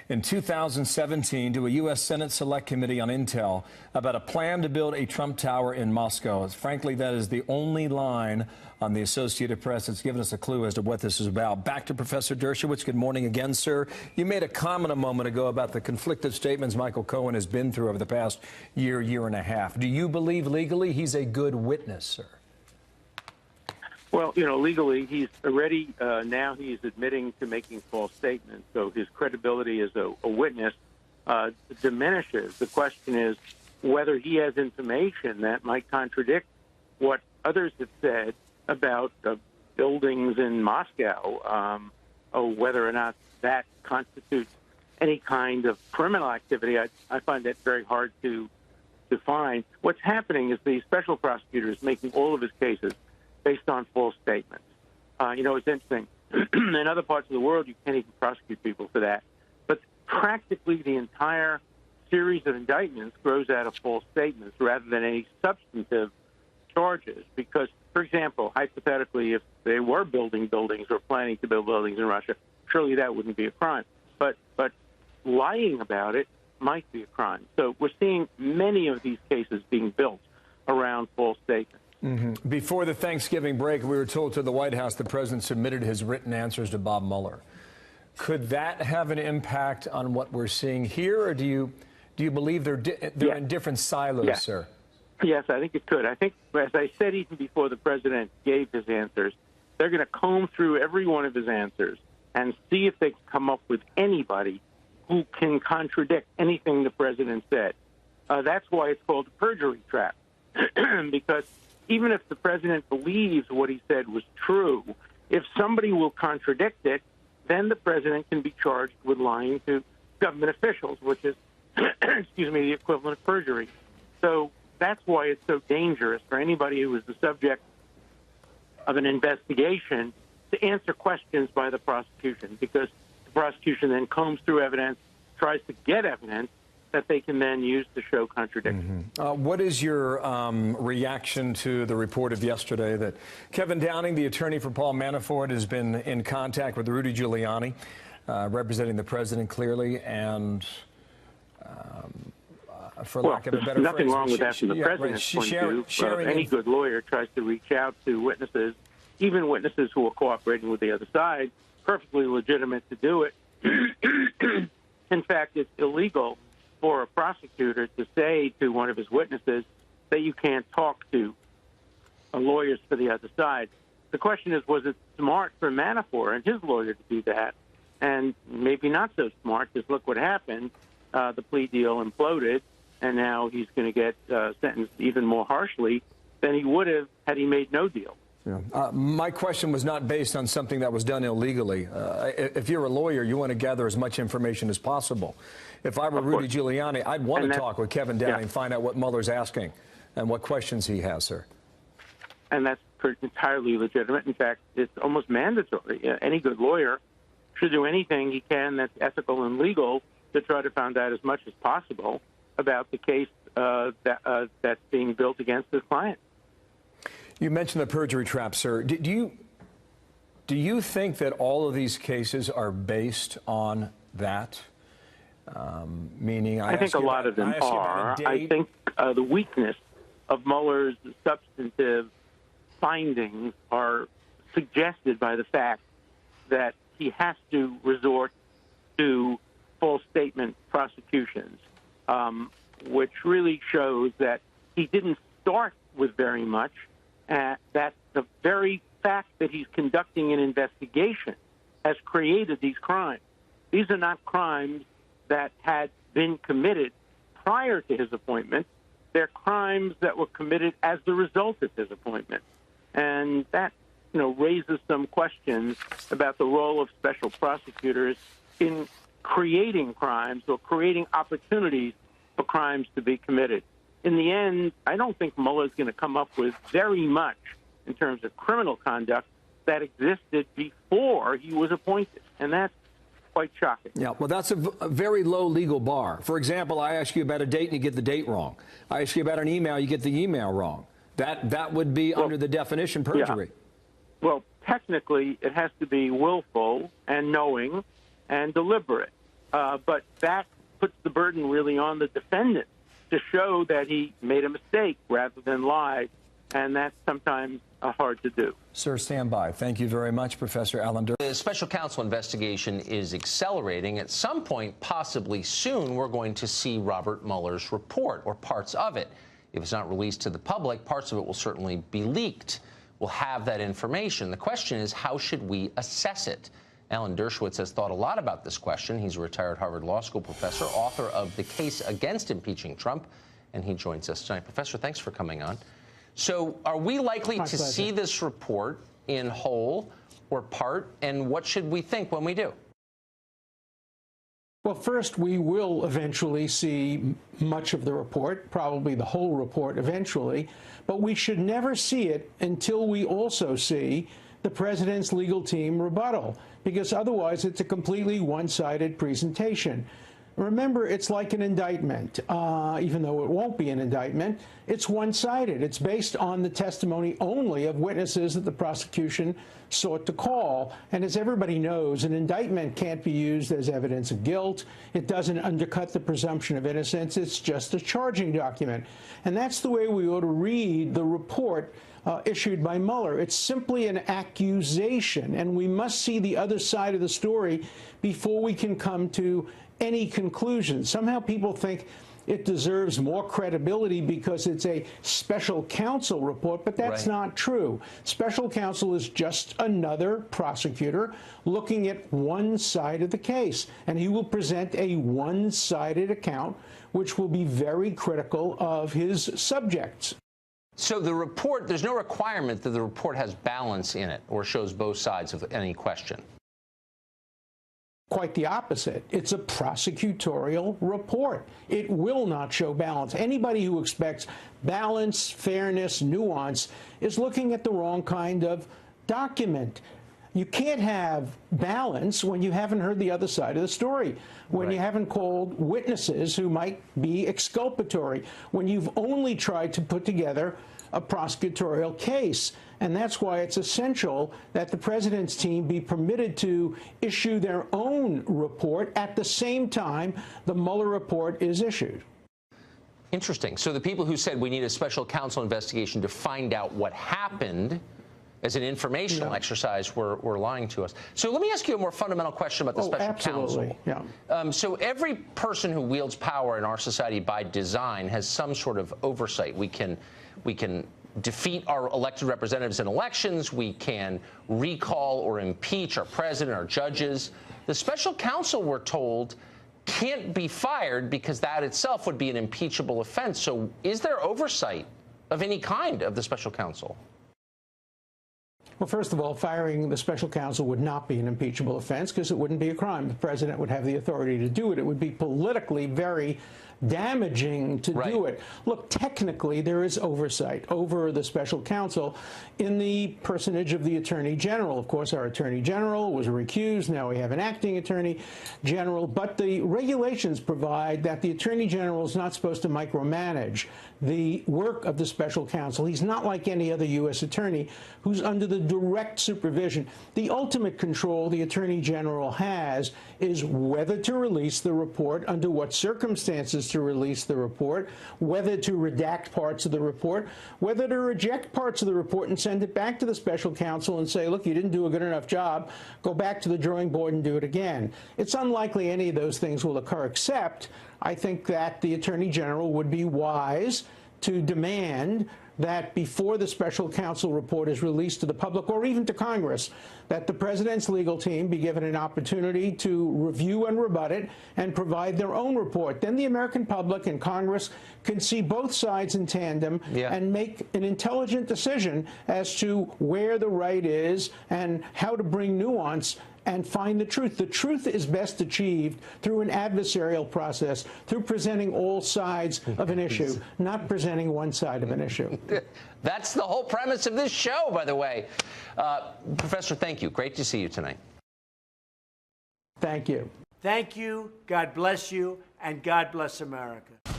in 2017 to a U.S. Senate Select Committee on Intel about a plan to build a Trump Tower in Moscow. Frankly, that is the only line on the Associated Press that's given us a clue as to what this is about. Back to Professor Dershowitz. Good morning again, sir. You made a comment a moment ago about the conflicted statements Michael Cohen has been through over the past year and a half. Do you believe legally he's a good witness, sir? Well, legally, he's already, now he's admitting to making false statements, so his credibility as a witness diminishes. The question is whether he has information that might contradict what others have said about buildings in Moscow, or whether or not that constitutes any kind of criminal activity. I find that very hard to find. What's happening is the special prosecutor is making all of his cases based on false statements. It's interesting. In other parts of the world, you can't even prosecute people for that. But practically the entire series of indictments grows out of false statements rather than any substantive charges. Because, for example, hypothetically, if they were building buildings or planning to build buildings in Russia, surely that wouldn't be a crime. But lying about it might be a crime. So we're seeing many of these cases being built around false statements. Mm-hmm. Before the Thanksgiving break, we were told to the White House the president submitted his written answers to Bob Mueller. Could that have an impact on what we're seeing here, or do you believe they're in different silos, sir? Yes, I think it could. I think, as I said even before the president gave his answers, they're going to comb through every one of his answers and see if they can come up with anybody who can contradict anything the president said. That's why it's called the perjury trap, because even if the president believes what he said was true, if somebody will contradict it, then the president can be charged with lying to government officials, which is, the equivalent of perjury. So that's why it's so dangerous for anybody who is the subject of an investigation to answer questions by the prosecution, because the prosecution then combs through evidence, tries to get evidence that they can then use to show contradiction. Mm-hmm. What is your reaction to the report of yesterday that Kevin Downing, the attorney for Paul Manafort, has been in contact with Rudy Giuliani, representing the president clearly, and for lack of a better nothing phrase, wrong with that from the president's point of view. Any good lawyer tries to reach out to witnesses, even witnesses who are cooperating with the other side, perfectly legitimate to do it. In fact, it's illegal for a prosecutor to say to one of his witnesses that you can't talk to lawyers for the other side. The question is, was it smart for Manafort and his lawyer to do that? And maybe not so smart, because look what happened. The plea deal imploded, and now he's going to get sentenced even more harshly than he would have had he made no deal. Yeah. My question was not based on something that was done illegally. If you're a lawyer, you want to gather as much information as possible. If I were Rudy Giuliani, I'd want to talk with Kevin Downing and find out what Mueller's asking and what questions he has, sir. And that's entirely legitimate. In fact, it's almost mandatory. Any good lawyer should do anything he can that's ethical and legal to try to find out as much as possible about the case that's being built against his client. You mentioned the perjury trap, sir. Do you think that all of these cases are based on that? Meaning, I think a lot of them are. I think the weakness of Mueller's substantive findings are suggested by the fact that he has to resort to false statement prosecutions, which really shows that he didn't start with very much. That the very fact that he's conducting an investigation has created these crimes. These are not crimes that had been committed prior to his appointment. They're crimes that were committed as the result of his appointment. And that, raises some questions about the role of special prosecutors in creating crimes or creating opportunities for crimes to be committed. In the end, I don't think Mueller is going to come up with very much in terms of criminal conduct that existed before he was appointed. And that's quite shocking. Yeah, well, that's a very low legal bar. For example, I ask you about a date and you get the date wrong. I ask you about an email, you get the email wrong. That would be under the definition perjury. Yeah. Well, technically, it has to be willful and knowing and deliberate. but that puts the burden really on the defendant to show that he made a mistake rather than lie, and that's sometimes hard to do. Sir, stand by. Thank you very much, Professor Alan Dershowitz. The special counsel investigation is accelerating. At some point, possibly soon, we're going to see Robert Mueller's report, or parts of it. If it's not released to the public, parts of it will certainly be leaked. We'll have that information. The question is, how should we assess it? Alan Dershowitz has thought a lot about this question. He's a retired Harvard Law School professor, author of The Case Against Impeaching Trump, and he joins us tonight. Professor, thanks for coming on. So are we likely to see this report in whole or part, and what should we think when we do? Well, first, we will eventually see much of the report, probably the whole report eventually, but we should never see it until we also see the president's legal team rebuttal, because otherwise it's a completely one-sided presentation. Remember, it's like an indictment. Even though it won't be an indictment, it's one-sided. It's based on the testimony only of witnesses that the prosecution sought to call. And as everybody knows, an indictment can't be used as evidence of guilt. It doesn't undercut the presumption of innocence. It's just a charging document. And that's the way we ought to read the report issued by Mueller. It's simply an accusation, and we must see the other side of the story before we can come to any conclusion. Somehow people think it deserves more credibility because it's a special counsel report, but that's not true. Special counsel is just another prosecutor looking at one side of the case, and he will present a one-sided account, which will be very critical of his subjects. So the report, there's no requirement that the report has balance in it or shows both sides of any question. Quite the opposite. It's a prosecutorial report. It will not show balance. Anybody who expects balance, fairness, nuance is looking at the wrong kind of document. You can't have balance when you haven't heard the other side of the story, when you haven't called witnesses who might be exculpatory, when you've only tried to put together a prosecutorial case. And that's why it's essential that the president's team be permitted to issue their own report at the same time the Mueller report is issued. Interesting. So the people who said we need a special counsel investigation to find out what happened as an informational exercise were lying to us. So let me ask you a more fundamental question about the special counsel. So every person who wields power in our society by design has some sort of oversight. We can defeat our elected representatives in elections. We can recall or impeach our president, our judges. The special counsel, we're told, can't be fired because that itself would be an impeachable offense. So is there oversight of any kind of the special counsel? Well, first of all, firing the special counsel would not be an impeachable offense because it wouldn't be a crime. The president would have the authority to do it. It would be politically very damaging to do it. Look, technically, there is oversight over the special counsel in the personage of the Attorney General. Of course, our Attorney General was recused. Now we have an acting Attorney General. But the regulations provide that the Attorney General is not supposed to micromanage the work of the special counsel. He's not like any other U.S. attorney who's under the direct supervision. The ultimate control the Attorney General has is whether to release the report, under what circumstances to release the report, whether to redact parts of the report, whether to reject parts of the report and send it back to the special counsel and say, look, you didn't do a good enough job, go back to the drawing board and do it again. It's unlikely any of those things will occur, except I think that the Attorney General would be wise to demand that before the special counsel report is released to the public or even to Congress, that the president's legal team be given an opportunity to review and rebut it and provide their own report. Then the American public and Congress can see both sides in tandem and make an intelligent decision as to where the right is and how to bring nuance and find the truth. The truth is best achieved through an adversarial process, through presenting all sides of an issue, not presenting one side of an issue. That's the whole premise of this show, by the way. Professor, thank you. Great to see you tonight. Thank you. Thank you. God bless you. And God bless America.